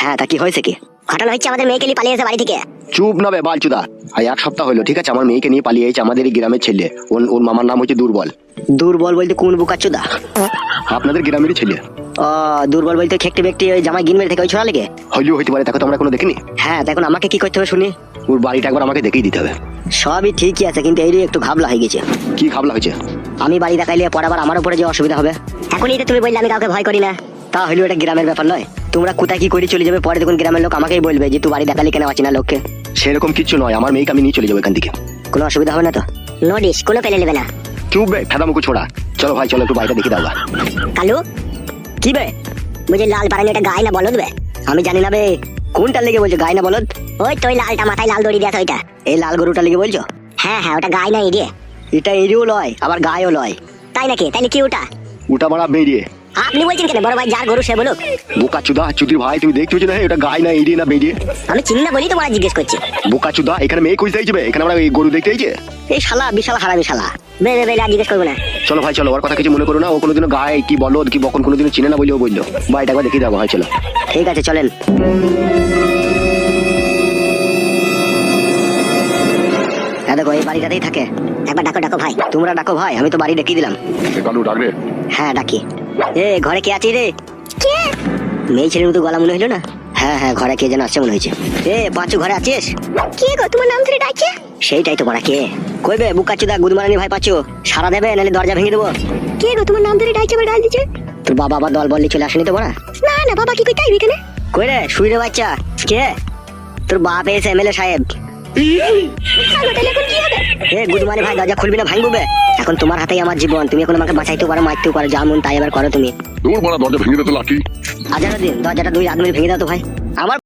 হ্যাঁ, তা কি হয়েছে কি? ঘটনা হচ্ছে আমাদের মেয়েকে নিয়ে পালিয়ে এসে বাড়ি থেকে। চুপ না বে বালচুদা। আর এক সপ্তাহ হলো, ঠিক আছে, আমার মেয়েকে নিয়ে পালিয়ে এসেছে আমাদের এই গ্রামের ছেলে। ওর মামার নাম হচ্ছে দুর্বল। দুর্বল বলতে কোন বুকাচুদা? আপনাদের গ্রামেরই ছেলে। ও, দুর্বল বলতে খেকটি ব্যক্তি ওই জামাই গিন মেরে থেকে ওই ছোড়া লেগে। হইলেও হইতে পারে, তাকে তো আমরা কোনো দেখিনি। হ্যাঁ, দেখুন আমাকে কি করতে হবে শুনি। ওর বাড়িটা একবার আমাকে দেখিয়ে দিতে হবে। সবই ঠিকই আছে, কিন্তু এই একটু ঘাবলা হয়ে গেছে। কি খাবলা হয়েছে? আমি বাড়ি দেখাইলে পরে আবার আমার উপরে যে অসুবিধা হবে। এখনই তো তুমি বললে আমি কাউকে ভয় করি না। তা হইলেও এটা গ্রামের ব্যাপার নয়। তোমরা কোথায় কি করে চলে যাবে, পরে দেখুন গ্রামের লোক আমাকেই বলবে যে তুই বাড়ি দেখালি কেন আছি না লোককে। সেরকম কিছু নয়, আমার মেয়েকে আমি নিয়ে চলে যাবো এখান থেকে। কোনো অসুবিধা হবে না তো? নোটিশ কোনো পেলে নেবে না। চুপ বে ফেদা মুখো ছোড়া। চলো ভাই, চলো একটু বাড়িটা দেখে দাও। কালু, কি বে? বুঝি লাল পাড়ানি এটা গায়ে না বলদ বে? আমি জানি না বে, কোনটার লেগে বলছো গায়ে না বলদ? ওই তো ওই লালটা, মাথায় লাল দড়ি দেওয়া ওইটা। এই লাল গরুটা লেগে বলছো? হ্যাঁ হ্যাঁ, ওটা গায়ে না এড়িয়ে। এটা এরিও লয় আবার গায়েও লয়। তাই নাকি? তাইলে কি ওটা? ওটা মারা বেরিয়ে। আপনি বলছেন কেন? বড় ভাই যার গরু সে বলুক। বোকা চুদা চুদির ভাই, তুমি দেখছো না এটা গায়ে না এড়িয়ে না বেরিয়ে? আমি চিনি না বলি তো মারা জিজ্ঞেস করছি। বোকা চুদা, এখানে মেয়ে খুঁজতে যাবে, এখানে আমরা এই গরু দেখতে যাইছে। এই শালা বিশাল হারামি শালা। বেলে আর জিজ্ঞেস করবো না। চলো ভাই চলো, ওর কথা কিছু মনে করো না। ও কোনোদিনও গায়ে কি বলো কি বকন কোনোদিনও চিনে না বলে ও বললো। বাড়িটা একবার দেখিয়ে যাবো। হয় চলো। ঠিক আছে চলেন। হ্যাঁ দেখো, এই বাড়িটাতেই থাকে। একবার ডাকো ডাকো ভাই। তোমরা ডাকো ভাই, আমি তো বাড়ি ডেকে দিলাম। কালু ডাকবে? হ্যাঁ ডাকি। এ ঘরে কে আছে রে? কে? মেয়ে ছেলের মতো গলা মনে হইলো না? হ্যাঁ হ্যাঁ, ঘরে কে যেন আসছে মনে হয়েছে। এ পাঁচু, ঘরে আছিস? কে গো, তোমার নাম ধরে ডাকছে? সেইটাই তো বড়া, কে কইবে? বুকাচুদা গুদমারানি ভাই পাচ্ছো, সারা দেবে নাহলে দরজা ভেঙে দেবো। কে গো, তোমার নাম ধরে ডাকছে আবার ডাল দিচ্ছে? তোর বাবা আবার দল বললি চলে আসেনি তো বড়া? না না, বাবা কি কইতে আইবি এখানে? কই রে শুই রে বাচ্চা? কে? তোর বাপ এসে এমএলএ সাহেব। তাহলে এখন কি হবে? এ গুদমানি ভাই, দরজা খুলবি না, ভাঙবো বে। এখন তোমার হাতেই আমার জীবন, তুমি এখন আমাকে বাঁচাইতেও পারো, মারতেও পারো, যা মন তাই এবার করো তুমি। দূর বড় দরজা ভেঙে দে তো লাকি। আজার দিন দরজাটা দুই রাত মিলে ভেঙে দাও তো ভাই। আমার